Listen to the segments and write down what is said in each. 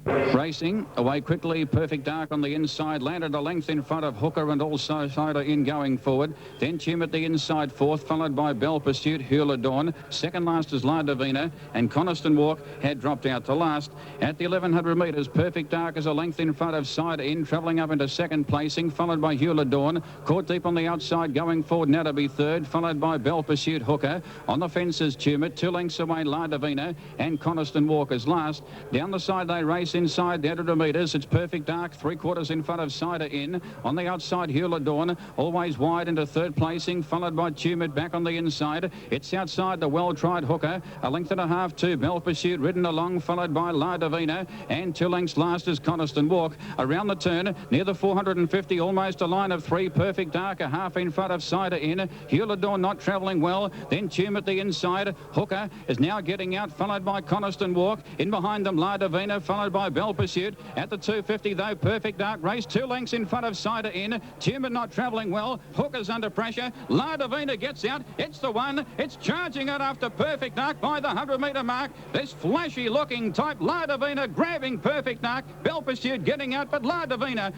Racing away quickly, Perfect Dark on the inside, landed a length in front of Hooker and also Cider in going forward. Then Tum at the inside fourth, followed by Bell Pursuit, Hula Dawn. Second last is La Divina, and Coniston Walk had dropped out to last. At the 1100 metres, Perfect Dark is a length in front of Cider in, travelling up into second placing, followed by Hula Dawn. Caught deep on the outside, going forward now to be third, followed by Bell Pursuit, Hooker. On the fences, Tumor, 2 lengths away, La Divina, and Coniston Walk is last. Down the side they race inside the 100 metres. It's Perfect Dark, 3/4 in front of Cider in. On the outside, Hula Dawn, always wide into third placing, followed by Tumid back on the inside. It's outside the well-tried Hooker, a length and a half to Bell Pursuit, ridden along, followed by La Divina, and 2 lengths last is Coniston Walk. Around the turn, near the 450, almost a line of 3, Perfect Dark, a half in front of Cider in. Hula Dawn not travelling well, then Tum at the inside. Hooker is now getting out, followed by Coniston Walk. In behind them, La Divina, followed by Bell Pursuit. At the 250 though, Perfect Dark race 2 lengths in front of Cider in. Tumor not travelling well. Hooker's under pressure. La Divina gets out. It's the one. It's charging it after Perfect Dark by the 100-metre mark. This flashy looking type, La Divina grabbing Perfect Dark. Bell Pursuit getting out, but La Divina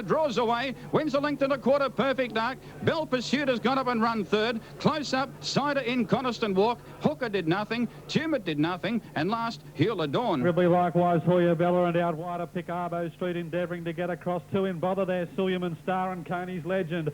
draws away. Wins a length and a quarter, Perfect Dark. Bell Pursuit has gone up and run third. Close up, Cider in, Coniston Walk. Hooker did nothing. Tumor did nothing. And last, Hula Dawn. Ridley likewise, Hoya Bella, and out wider Picarbo Street endeavouring to get across. 2 in bother there, Suleiman Star and Coney's Legend.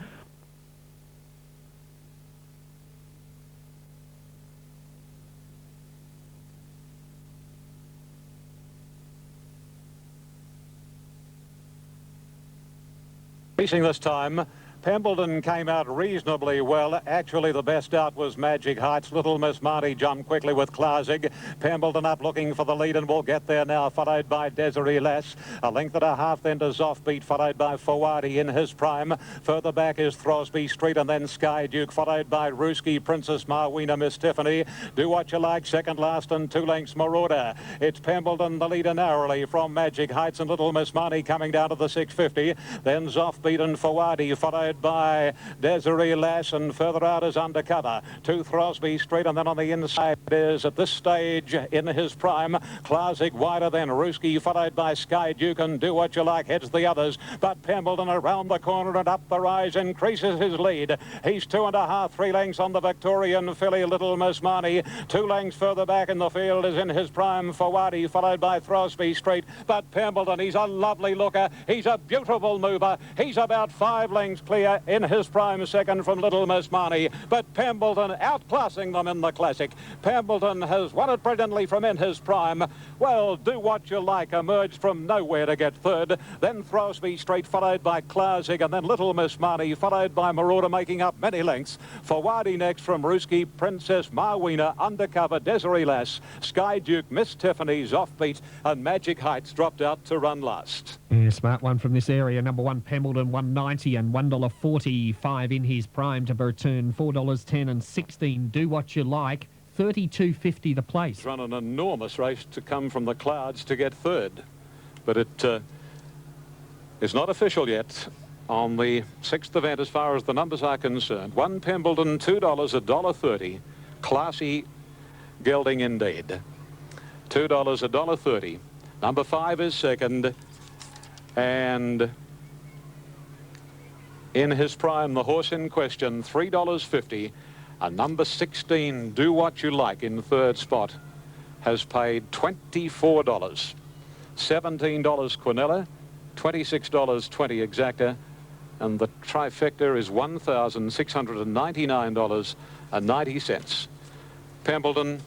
Racing this time, Pembledon came out reasonably well. Actually, the best out was Magic Heights. Little Miss Marty jumped quickly with Klarsig. Pembledon up looking for the lead and will get there now, followed by Desiree Lass. A length and a half then to Zoffbeat, followed by Fawadi in his prime. Further back is Throsby Street and then Sky Duke, followed by Ruski, Princess Marwina, Miss Tiffany. Do What You Like, second last and 2 lengths Marauder. It's Pembledon, the leader narrowly from Magic Heights, and Little Miss Marty coming down to the 650. Then Zoffbeat and Fawadi, followed by Desiree Lass, and further out is Undercover to Throsby Street, and then on the inside is at this stage in his prime Klarsig, wider than Ruski, followed by Sky Duke, and Do What You Like heads the others, but Pembledon around the corner and up the rise increases his lead. He's 2.5, 3 lengths on the Victorian filly Little Miss Marnie. 2 lengths further back in the field is in his prime Fawadi, followed by Throsby Street, but Pembledon, he's a lovely looker, he's a beautiful mover, he's about 5 lengths clear in his prime second from Little Miss Marnie, but Pembledon outclassing them in the Classic. Pembledon has won it brilliantly from in his prime. Well, Do What You Like emerged from nowhere to get third, then Throsby Street, followed by Klarsig, and then Little Miss Marnie, followed by Marauder, making up many lengths. Fawadi next from Ruski, Princess Marwina, Undercover, Desiree Lass, Sky Duke, Miss Tiffany's Offbeat, and Magic Heights dropped out to run last. Yeah, smart one from this area. Number 1, Pembledon, $1.90 and $1.45 in his prime to return. $4.10 and $16. Do What You Like, $32.50 the place. It's run an enormous race to come from the clouds to get third, but it is not official yet on the 6th event as far as the numbers are concerned. 1 Pembledon, $2, $1.30. Classy gelding indeed. $2, $1.30. Number 5 is second, and in his prime, the horse in question, $3.50. And number 16, Do What You Like, in third spot, has paid $24. $17 Quinella, $26.20 Exacta, and the trifecta is $1,699.90. Pembledon.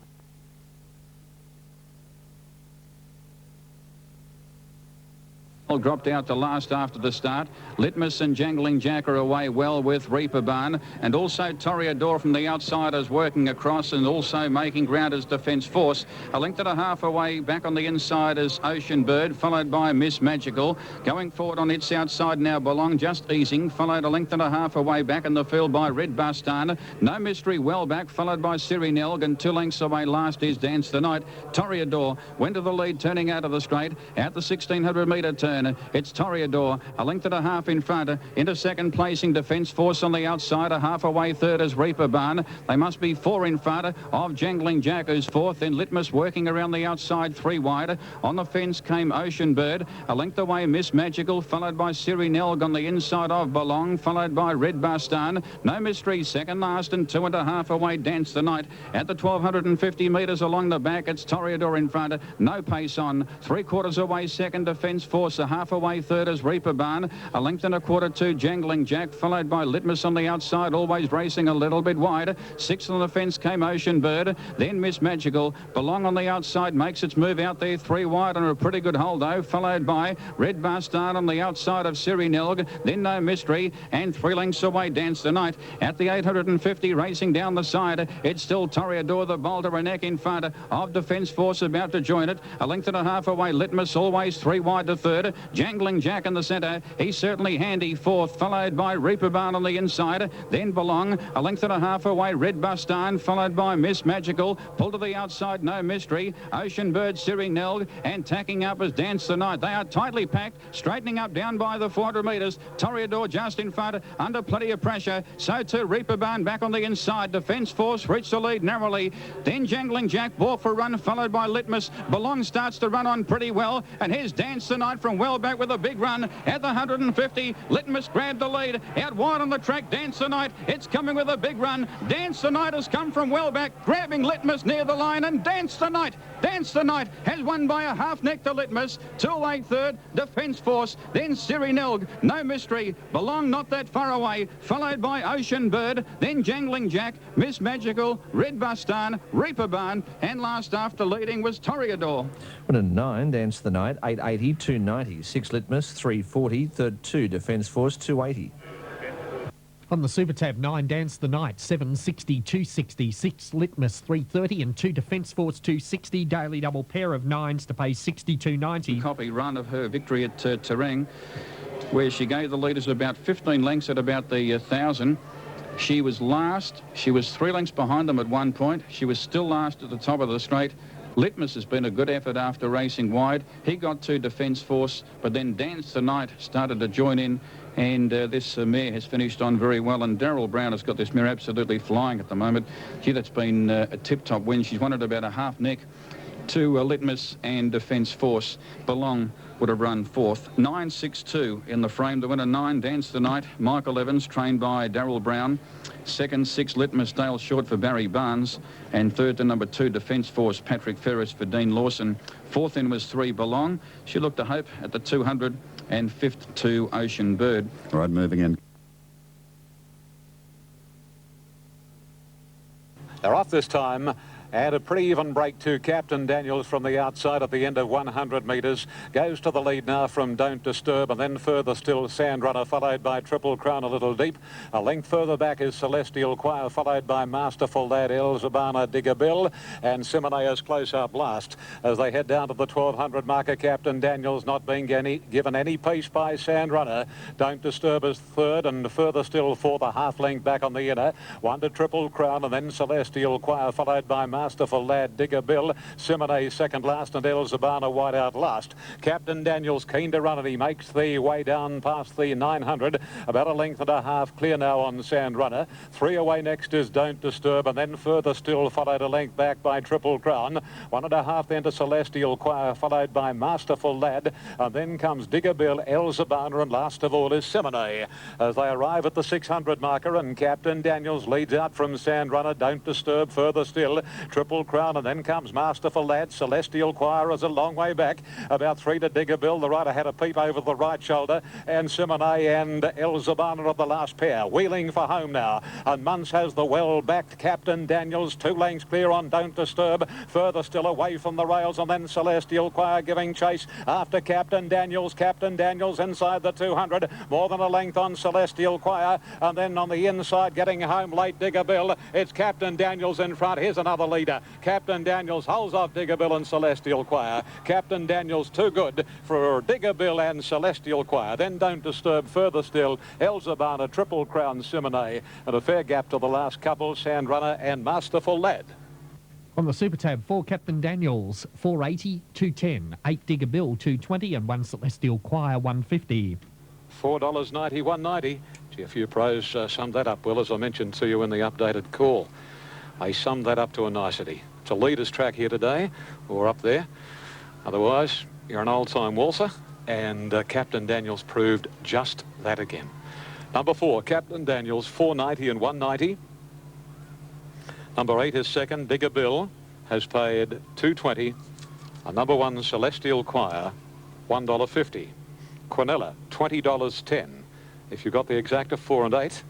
Dropped out to last after the start. Litmus and Jangling Jack are away well with Reaper Barn, and also Toreador from the outside is working across and also making ground as Defence Force. A length and a half away back on the inside is Ocean Bird, followed by Miss Magical. Going forward on its outside now Belong, just easing, followed a length and a half away back in the field by Red Bastan. No Mystery well back, followed by Siri Nelg, and 2 lengths away last is Dance the Night. Toreador went to the lead, turning out of the straight at the 1600 metre turn. turn. It's Toreador, a length and a half in front. Into second placing Defence Force on the outside. A half away third is Reaper Barn. They must be 4 in front of Jangling Jack, who's fourth. Then Litmus working around the outside, 3 wide. On the fence came Ocean Bird. A length away Miss Magical, followed by Siri Nelg on the inside of Belong, followed by Red Bastan. No Mystery, second last, and 2.5 away Dance the Night. At the 1,250 metres along the back, it's Toreador in front. No pace on. 3/4 away second, Defence Force. A half away third is Reaper Barn. A length and a quarter to Jangling Jack, followed by Litmus on the outside, always racing a little bit wide. Sixth on the fence came Ocean Bird. Then Miss Magical. Belong on the outside, makes its move out there, 3 wide on a pretty good hold though, followed by Red Bastard on the outside of Siri Nelg. Then No Mystery, and 3 lengths away Dance the Night. At the 850 racing down the side, it's still Toreador, the bolter, a neck in front of Defence Force, about to join it. A length and a half away Litmus, always 3 wide to third. Jangling Jack in the centre, he's certainly handy, fourth, followed by Reaper Barn on the inside. Then Belong, a length and a half away Red Bastan, followed by Miss Magical. Pull to the outside, No Mystery. Ocean Bird, Siri Nelg, and tacking up as Dance the Night. They are tightly packed, straightening up down by the 400 metres. Toreador just in front, under plenty of pressure. So too Reaper Barn back on the inside. Defence Force reached the lead narrowly. Then Jangling Jack bought for a run, followed by Litmus. Belong starts to run on pretty well, and here's Dance the Night from well back with a big run at the 150. Litmus grabbed the lead out wide on the track. Dance the Night, it's coming with a big run. Dance the Night has come from well back, grabbing Litmus near the line, and Dance the Night has won by a half neck to Litmus. 2 late third, Defence Force, then Siri Nelg, No Mystery, Belong not that far away, followed by Ocean Bird, then Jangling Jack, Miss Magical, Red Bastan, Reaper Barn, and last after leading was Toreador. 1 and 9, Dance the Night, 880, 290, 6 Litmus, 340, third 2 Defence Force, 280. On the Super Tab, 9 Dance the Night, 760, 260, 6 Litmus, 330, and 2 Defence Force, 260. Daily double pair of 9s to pay 62.90. Copy run of her victory at Terang, where she gave the leaders about 15 lengths at about the 1,000. She was last. She was 3 lengths behind them at one point. She was still last at the top of the straight. Litmus has been a good effort after racing wide. He got to Defence Force, but then Dance the Night started to join in, and this mare has finished on very well, and Daryl Brown has got this mare absolutely flying at the moment. Gee, that's been a tip-top win. She's won it about a half neck to Litmus and Defence Force. Belong would have run fourth. 9.62 in the frame. The winner, 9 Dance the Night, Michael Evans, trained by Daryl Brown. Second, 6 Litmus, Dale Short for Barry Barnes. And third to number 2, Defence Force, Patrick Ferris for Dean Lawson. Fourth in was 3 Belong. She looked to hope at the 200. And fifth to Ocean Bird. All right, moving in. They're off this time. And a pretty even break to Captain Daniels from the outside at the end of 100 metres. Goes to the lead now from Don't Disturb, and then further still Sandrunner, followed by Triple Crown a little deep. A length further back is Celestial Choir, followed by Masterful Lad, El Zabana, Digger Bill, and Simoneo's close up last. As they head down to the 1,200 marker, Captain Daniels not being given any pace by Sandrunner. Don't Disturb is third, and further still fourth, a half length back on the inner. 1 to Triple Crown, and then Celestial Choir, followed by Masterful Lad, Digger Bill, Simone second last, and El Zabana wide out last. Captain Daniels keen to run it. He makes the way down past the 900, about a length and a half clear now on Sandrunner. 3 away next is Don't Disturb, and then further still followed a length back by Triple Crown. 1.5 then to Celestial Choir, followed by Masterful Lad, and then comes Digger Bill, El Zabana, and last of all is Simone. As they arrive at the 600 marker, and Captain Daniels leads out from Sandrunner. Don't Disturb further still, Triple Crown, and then comes Masterful Lad. Celestial Choir is a long way back, about 3 to Digger Bill. The rider had a peep over the right shoulder, and Simone and El Zabana of the last pair. Wheeling for home now, and Munce has the well-backed Captain Daniels. 2 lengths clear on Don't Disturb, further still away from the rails, and then Celestial Choir giving chase after Captain Daniels. Captain Daniels inside the 200, more than a length on Celestial Choir, and then on the inside getting home late Digger Bill. It's Captain Daniels in front. Here's another leader. Captain Daniels holds off Digger Bill and Celestial Choir. Captain Daniels too good for Digger Bill and Celestial Choir. Then Don't Disturb further still, El Zabana, Triple Crown, Simone, and a fair gap to the last couple, Sandrunner and Masterful Lad. On the Super Tab, 4 Captain Daniels, 480, 210, 8 Digger Bill, 220, and 1 Celestial Choir, 150. $4.90, $1.90. Gee, a few pros summed that up well, as I mentioned to you in the updated call. They summed that up to a nicety. It's a leader's track here today, or up there. Otherwise, you're an old-time waltzer, and Captain Daniels proved just that again. Number 4, Captain Daniels, 490 and 190. Number 8 is second, Digger Bill, has paid $2.20. And number 1, Celestial Choir, $1.50. Quinella, $20.10. If you got the exact of 4 and 8,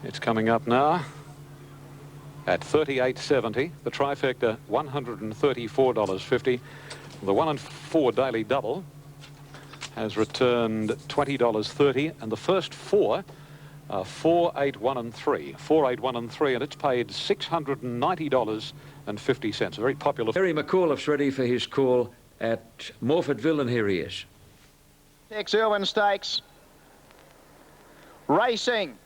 it's coming up now at $38.70. The trifecta, $134.50. The 1 and 4 daily double has returned $20.30, and the first 4 are 4, 8, 1 and 3. 4, 8, 1 and 3, and it's paid $690.50. Very popular. Terry McAuliffe's ready for his call at Morfordville, and here he is. Tex Irwin Stakes. Racing.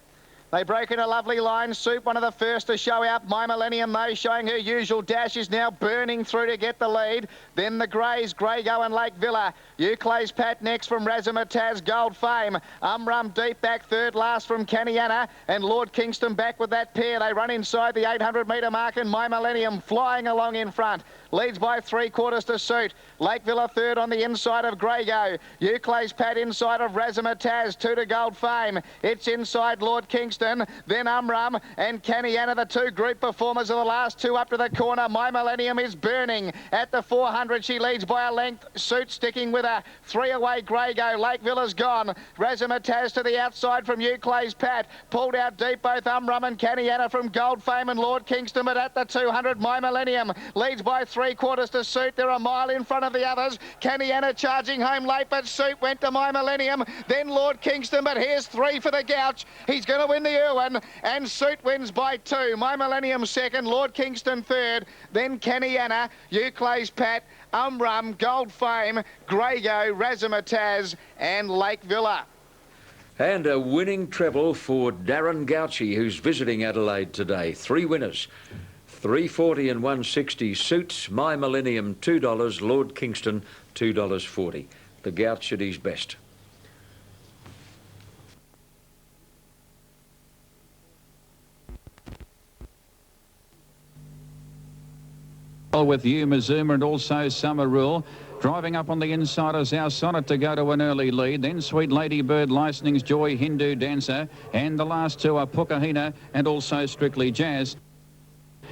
They broke in a lovely line. Soup, one of the first to show out. My Millennium, though, showing her usual dash, is now burning through to get the lead. Then the Greys, Greygo and Lake Villa. Euclay's Pat next from Razzmatazz, Gold Fame. Umrum deep back, third last from Caniana. And Lord Kingston back with that pair. They run inside the 800-metre mark, and My Millennium flying along in front. Leads by 3/4 to Suit. Lake Villa third on the inside of Greygo. Euclay's Pat inside of Razzmatazz, 2 to Gold Fame. It's inside Lord Kingston, then Umrum and Caniana, the 2 group performers of the last 2 up to the corner. My Millennium is burning at the 400. She leads by a length. Suit sticking with her. 3 away Greygo. Lake Villa's gone. Razzmatazz to the outside from Euclay's Pat. Pulled out deep both Umrum and Caniana from Gold Fame and Lord Kingston, but at the 200, My Millennium leads by 3/4 to Suit. They're a mile in front of the others. Caniana charging home late, but Suit went to My Millennium. Then Lord Kingston, but here's 3 for the Gouch. He's going to win the Irwin, and Suit wins by 2. My Millennium second, Lord Kingston third, then Caniana, Euclay's Pat, Umrum, Gold Fame, Greygo, Razzmatazz and Lake Villa. And a winning treble for Darren Gouchy, who's visiting Adelaide today. 3 winners. $3.40 and $1.60. Suits, My Millennium, $2. Lord Kingston, $2.40. The Gouch at his best. With you, Mazuma, and also Summer Rule. Driving up on the inside is our Sonnet to go to an early lead. Then Sweet Lady Bird, Licensing's Joy, Hindu Dancer. And the last 2 are Pukahina and also Strictly Jazz.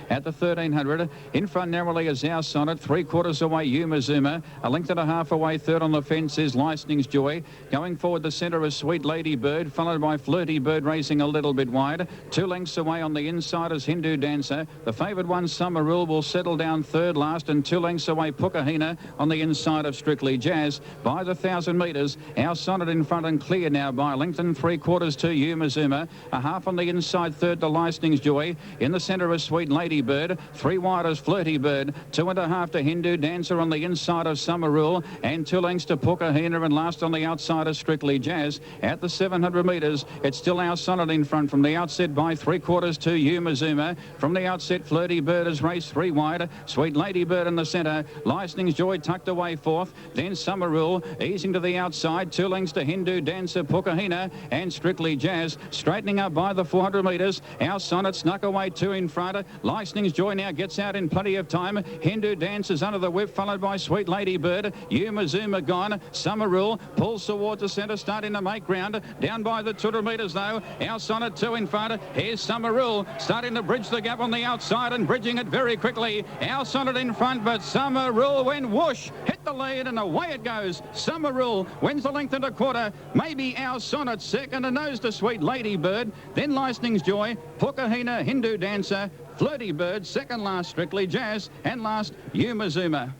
At the 1300, in front narrowly is our Sonnet, 3/4 away Umazuma, a length and a half away, third on the fence is Licensing's Joy. Going forward the centre is Sweet Lady Bird, followed by Flirty Bird racing a little bit wide. 2 lengths away on the inside is Hindu Dancer. The favoured one, Summer Rule, will settle down third last, and 2 lengths away Pukahina on the inside of Strictly Jazz. By the 1,000 metres, our Sonnet in front and clear now by a length and 3/4 to Umazuma. A half on the inside, third to Licensing's Joy. In the centre is Sweet Lady Bird, 3 wide is Flirty Bird, 2.5 to Hindu Dancer on the inside of Summer Rule, and 2 lengths to Pukahina, and last on the outside is Strictly Jazz. At the 700 metres, it's still our Sonnet in front from the outset by 3/4 to Umazuma. From the outset, Flirty Bird has raced 3 wide, Sweet Lady Bird in the centre, Licensing's Joy tucked away 4th, then Summer Rule easing to the outside, 2 lengths to Hindu Dancer, Pukahina and Strictly Jazz. Straightening up by the 400 metres, our Sonnet snuck away 2 in front. Licensing's Joy now gets out in plenty of time. Hindu Dances under the whip, followed by Sweet Lady Bird. Umazuma gone. Summer Rule pulls towards the centre, starting to make ground. Down by the 200 metres though. Our Sonnet 2 in front. Here's Summer Rule starting to bridge the gap on the outside and bridging it very quickly. Our Sonnet in front, but Summer Rule went whoosh, hit the lead, and away it goes. Summer Rule wins the length and a quarter. Maybe our Sonnet second, and nose to Sweet Lady Bird. Then Licensing's Joy, Pukahina, Hindu Dancer, Flirty Bird, second last Strictly Jazz, and last Umazuma.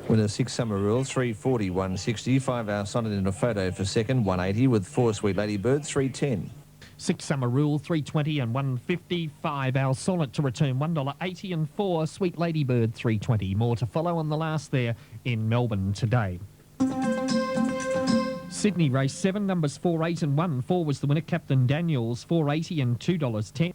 Winner 6 Summer Rule, 340, 160. 5 Our Sonnet in a photo for second, 180, with 4 Sweet Lady Bird, 310. 6 Summer Rule, 320 and 155. Our Sonnet to return $1.80, and 4 Sweet Lady Bird, 320. More to follow on the last there in Melbourne today. Sydney race 7, numbers 4, 8 and 1. 4 was the winner, Captain Daniels, $4.80 and $2.10.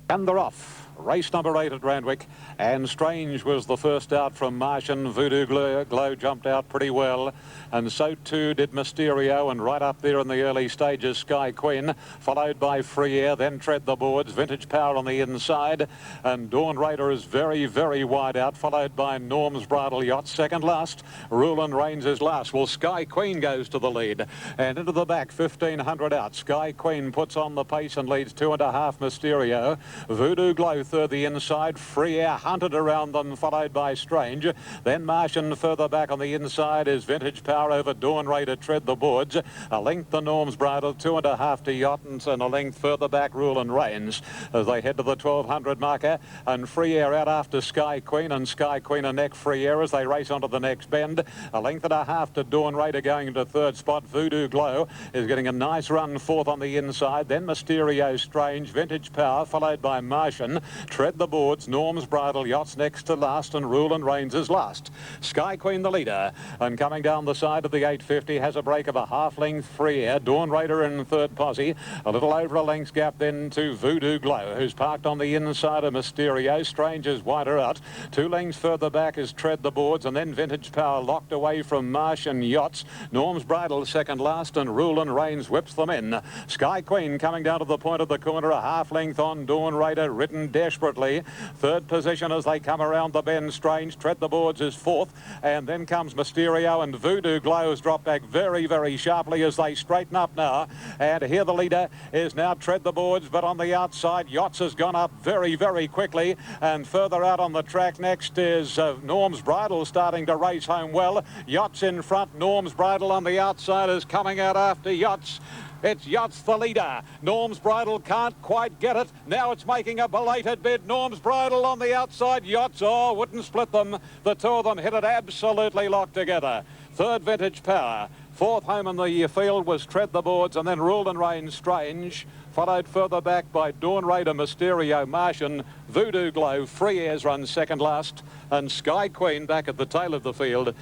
And they're off. Race number 8 at Randwick, and Strange was the first out from Martian. Voodoo Glow jumped out pretty well, and so too did Mysterio, and right up there in the early stages, Sky Queen, followed by Free Air, then Tread the Boards, Vintage Power on the inside, and Dawn Raider is very, very wide out, followed by Norm's Bridal Yacht, second last. Rule and Reigns is last. Well, Sky Queen goes to the lead, and into the back, 1,500 out. Sky Queen puts on the pace and leads 2.5 Mysterio. Voodoo Glow third the inside. Free Air hunted around them, followed by Strange. Then Martian further back on the inside is Vintage Power over Dawn Raider, Tread the Boards. A length to Norm's Bridal, 2.5 to Yachtons, and a length further back Rule and Reigns as they head to the 1,200 marker. And Free Air out after Sky Queen, and Sky Queen a neck Free Air as they race onto the next bend. A length and a half to Dawn Raider going into third spot. Voodoo Glow is getting a nice run fourth on the inside. Then Mysterio, Strange, Vintage Power, followed by Martian. Tread the Boards, Norm's Bridal Yachts next to last, and Rule and Reigns is last. Sky Queen the leader, and coming down the side of the 850 has a break of a half length Free Air. Dawn Raider in third posse, a little over a length's gap then to Voodoo Glow, who's parked on the inside of Mysterio. Strange is wider out. 2 lengths further back is Tread the Boards, and then Vintage Power locked away from Martian Yachts. Norm's Bridal second last, and Rule and Reigns whips them in. Sky Queen coming down to the point of the corner, a half length on Dawn Raider, ridden desperately. Third position as they come around the bend. Strange, Tread the Boards is fourth, and then comes Mysterio, and Voodoo Glow has dropped back very, very sharply as they straighten up now. And here the leader is now Tread the Boards, but on the outside Yachts has gone up very, very quickly, and further out on the track next is Norm's Bridal starting to race home well. Yachts in front, Norm's Bridal on the outside is coming out after Yachts. It's Yachts the leader. Norm's Bridal can't quite get it. Now it's making a belated bid. Norm's Bridal on the outside. Yachts, wouldn't split them. The two of them hit it absolutely locked together. Third, Vintage Power. Fourth home in the field was Tread the Boards, and then Rule and Reigns, Strange, followed further back by Dawn Raider, Mysterio, Martian, Voodoo Glow. Free Airs runs second last, and Sky Queen back at the tail of the field.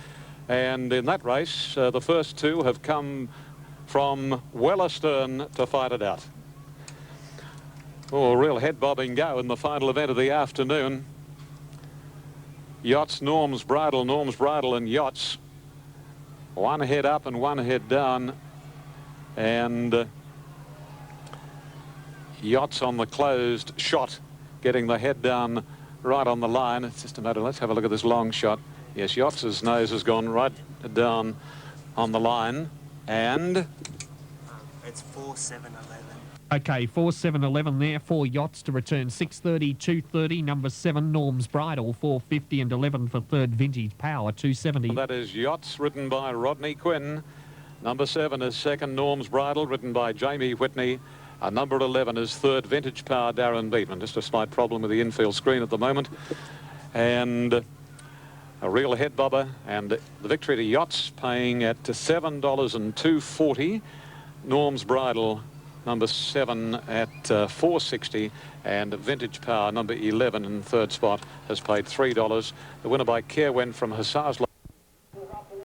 And in that race, the first two have come from well astern to fight it out. Oh, a real head-bobbing go in the final event of the afternoon. Yachts, Norm's Bridal, and Yachts. One head up and one head down. And Yachts on the closed shot, getting the head down right on the line. It's just a matter, let's have a look at this long shot. Yes, Yachts' nose has gone right down on the line. And it's 4-7-11. Okay, 4-7-11 there. 4 Yachts to return 6:30, 2:30. Number 7 Norm's Bridal 4:50 and 11 for third Vintage Power 2:70. That is Yachts, ridden by Rodney Quinn. Number 7 is second Norm's Bridal, ridden by Jamie Whitney. Number 11 is third Vintage Power, Darren Beatman. Just a slight problem with the infield screen at the moment. And a real head bobber, and the victory to Yachts paying at $7.240. Norm's Bridal, number 7 at $4.60, and Vintage Power, number 11 in third spot, has paid $3. The winner by Kerwin from Hussars.